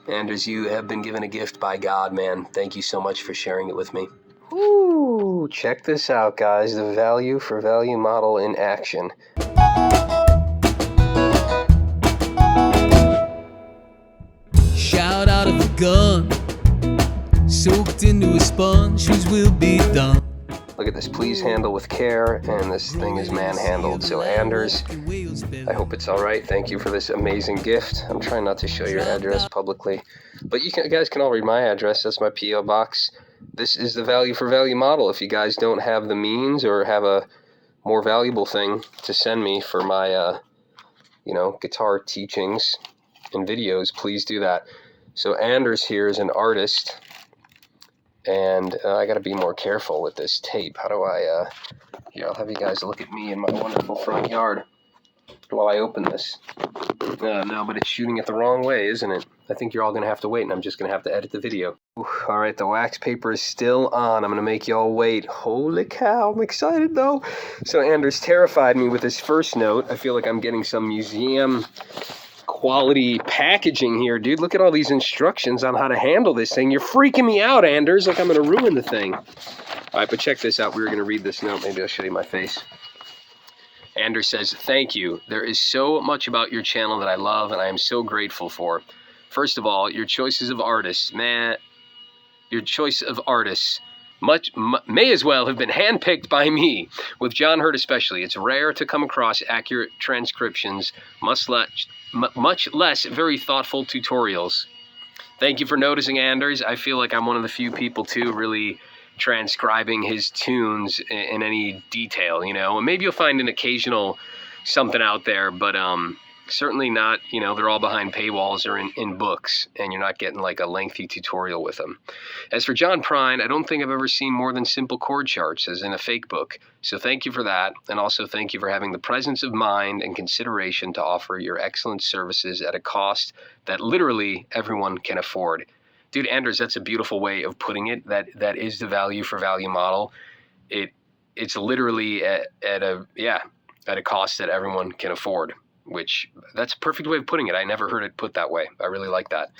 Anders, you have been given a gift by God, man. Thank you so much for sharing it with me. Ooh, check this out, guys. The value for value model in action. Shout out of a gun, soaked into a sponge whose will be done. Look at this, please handle with care, and this thing is manhandled. So Anders, I hope it's all right. Thank you for this amazing gift. I'm trying not to show your address publicly, but you guys can all read my address. That's my P.O. box. This is the value for value model. If you guys don't have the means or have a more valuable thing to send me for my, guitar teachings and videos, please do that. So Anders here is an artist. And I got to be more careful with this tape. How do I, here, I'll have you guys look at me in my wonderful front yard while I open this. No, but it's shooting it the wrong way, isn't it? I think you're all going to have to wait, and I'm just going to have to edit the video. All right, the wax paper is still on. I'm going to make you all wait. Holy cow, I'm excited, though. So Anders terrified me with his first note. I feel like I'm getting some museum quality packaging here, dude. Look at all these instructions on how to handle this thing. You're freaking me out, Anders. Like I'm going to ruin the thing. All right, but check this out. We were going to read this note. Maybe I'll show you my face. Anders says, "Thank you. There is so much about your channel that I love and I am so grateful for. First of all, your choices of artists, your choice of artists may as well have been handpicked by me, with John Hurt especially. It's rare to come across accurate transcriptions, much less very thoughtful tutorials. Thank you for noticing, Anders. I feel like I'm one of the few people, too, really transcribing his tunes in any detail, and maybe you'll find an occasional something out there, but certainly not, they're all behind paywalls or in books, and you're not getting like a lengthy tutorial with them. As for John Prine, I don't think I've ever seen more than simple chord charts as in a fake book. So thank you for that, and also thank you for having the presence of mind and consideration to offer your excellent services at a cost that literally everyone can afford." Dude, Anders, that's a beautiful way of putting it. That is the value for value model. It's literally at a cost that everyone can afford. Which, that's a perfect way of putting it. I never heard it put that way. I really like that.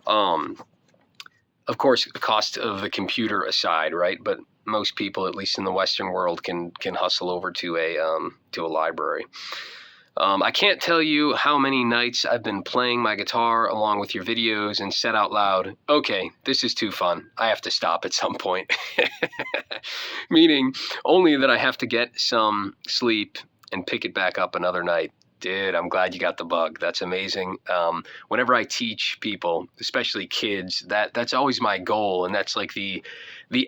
Of course, the cost of the computer aside, right? But most people, at least in the Western world, can hustle over to a library. I can't tell you how many nights I've been playing my guitar along with your videos and said out loud, "Okay, this is too fun. I have to stop at some point." Meaning only that I have to get some sleep and pick it back up another night. Dude, I'm glad you got the bug. That's amazing. Whenever I teach people, especially kids, that's always my goal, and that's like the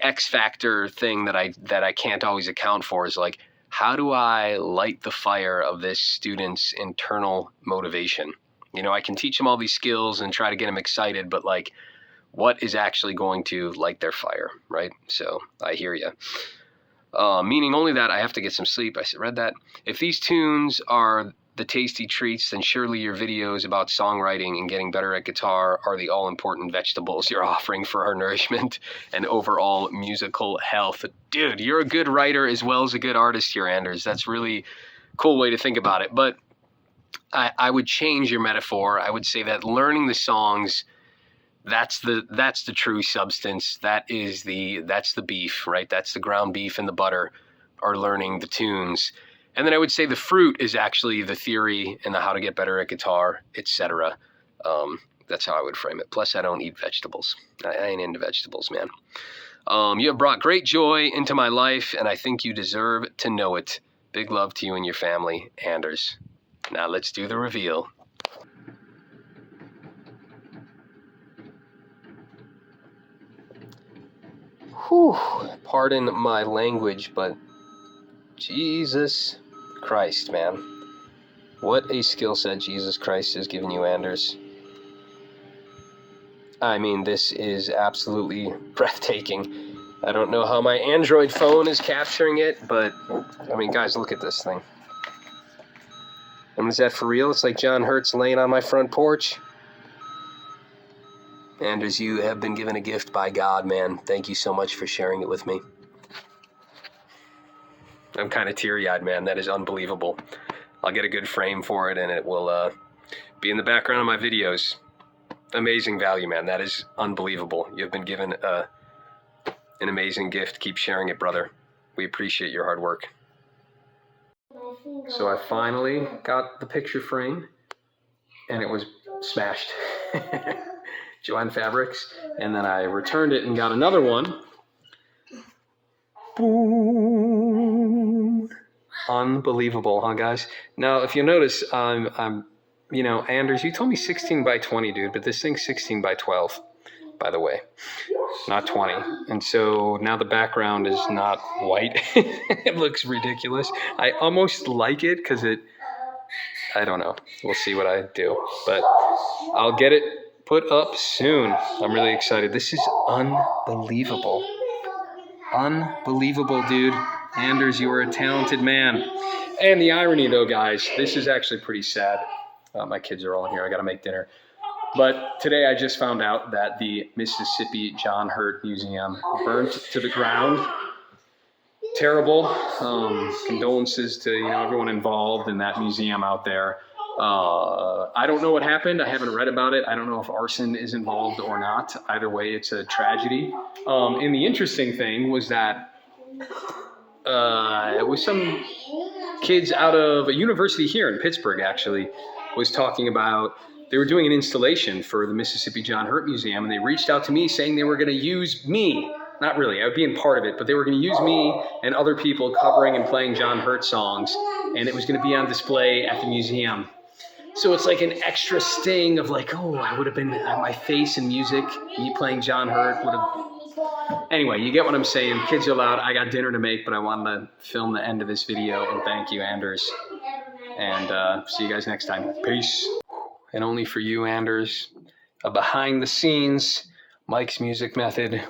X factor thing that I can't always account for is like, how do I light the fire of this student's internal motivation? I can teach them all these skills and try to get them excited, but like, what is actually going to light their fire, right? So I hear you. Meaning only that I have to get some sleep. I read that. If these tunes are the tasty treats, then surely your videos about songwriting and getting better at guitar are the all-important vegetables you're offering for our nourishment and overall musical health. Dude, you're a good writer as well as a good artist here, Anders. That's really cool way to think about it. But I would change your metaphor. I would say that learning the songs, that's the true substance. That's the beef, right? That's the ground beef and the butter are learning the tunes. And then I would say the fruit is actually the theory and the how to get better at guitar, etc. That's how I would frame it. Plus, I don't eat vegetables. I ain't into vegetables, man. You have brought great joy into my life, and I think you deserve to know it. Big love to you and your family, Anders. Now let's do the reveal. Whew. Pardon my language, but Jesus Christ, man. What a skill set Jesus Christ has given you, Anders. I mean, this is absolutely breathtaking. I don't know how my Android phone is capturing it, but, I mean, guys, look at this thing. I mean, is that for real? It's like John Hurt's laying on my front porch. Anders, you have been given a gift by God, man. Thank you so much for sharing it with me. I'm kind of teary-eyed, man. That is unbelievable. I'll get a good frame for it, and it will be in the background of my videos. amazing value, man. That is unbelievable. You've been given an amazing gift. Keep sharing it, brother. We appreciate your hard work. So I finally got the picture frame, and it was smashed. Joanne Fabrics. And then I returned it and got another one. Boom. Unbelievable, huh, guys? Now, if you notice, I'm you know, Anders, you told me 16 by 20, dude, but this thing's 16 by 12, by the way, not 20. And so now the background is not white. It looks ridiculous. I almost like it because I don't know. We'll see what I do, but I'll get it put up soon. I'm really excited. This is unbelievable. Unbelievable, dude. Anders, you are a talented man. And the irony, though, guys, this is actually pretty sad. My kids are all in here. I got to make dinner. But today I just found out that the Mississippi John Hurt Museum burnt to the ground. Terrible. Condolences to everyone involved in that museum out there. I don't know what happened. I haven't read about it. I don't know if arson is involved or not. Either way, it's a tragedy. And the interesting thing was that it was some kids out of a university here in Pittsburgh, actually, was talking about, they were doing an installation for the Mississippi John Hurt Museum, and they reached out to me saying they were going to use me. Not really, I would be in part of it, but they were going to use me and other people covering and playing John Hurt songs, and it was going to be on display at the museum. So it's like an extra sting of like, oh, I would have been my face in music, me playing John Hurt would have... Anyway, you get what I'm saying. Kids are loud. I got dinner to make, but I wanted to film the end of this video, and thank you, Anders. And see you guys next time. Peace. And only for you, Anders, a behind the scenes Mike's Music Method.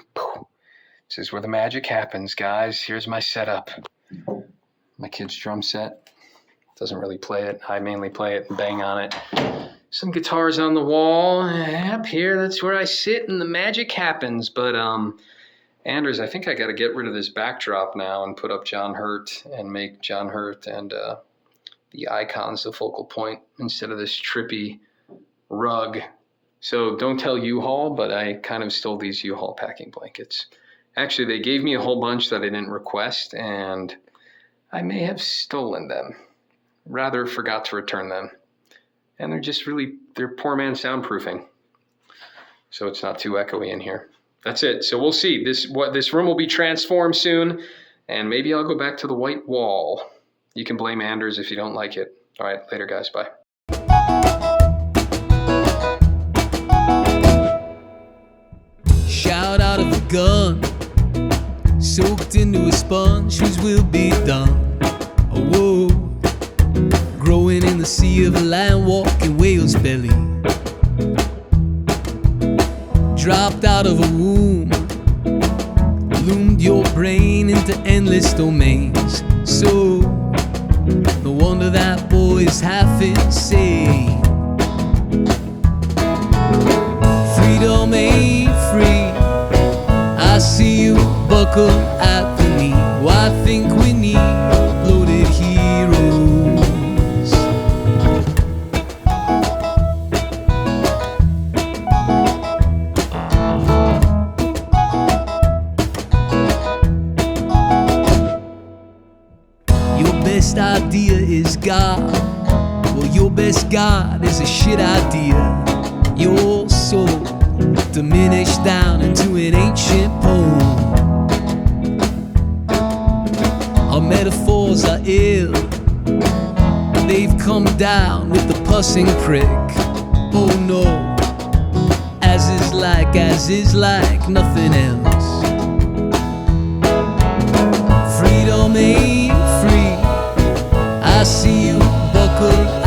This is where the magic happens, guys. Here's my setup. My kid's drum set. Doesn't really play it. I mainly play it and bang on it. Some guitars on the wall. Up here, that's where I sit and the magic happens. But Anders, I think I got to get rid of this backdrop now and put up John Hurt and make John Hurt and the icons the focal point instead of this trippy rug. So don't tell U-Haul, but I kind of stole these U-Haul packing blankets. Actually, they gave me a whole bunch that I didn't request, and I may have stolen them. Rather forgot to return them. And they're just really, they're poor man soundproofing. So it's not too echoey in here. That's it. So we'll see. This room will be transformed soon, and maybe I'll go back to the white wall. You can blame Anders if you don't like it. All right, later, guys. Bye. Shout out of a gun, soaked into a sponge whose will be done. Oh, whoa, growing in the sea of a lion walking whale's belly. Dropped out of a womb, loomed your brain into endless domains. So no wonder that boy is half insane. Freedom ain't free. I see you buckle at the knee. Well, I think we need bloated heroes. Your best idea is God. Well, your best God is a shit idea. Your soul diminished down into an ancient poem. Our metaphors are ill. They've come down with the pussing prick. Oh no, as is like nothing else. Freedom ain't free. I see you buckle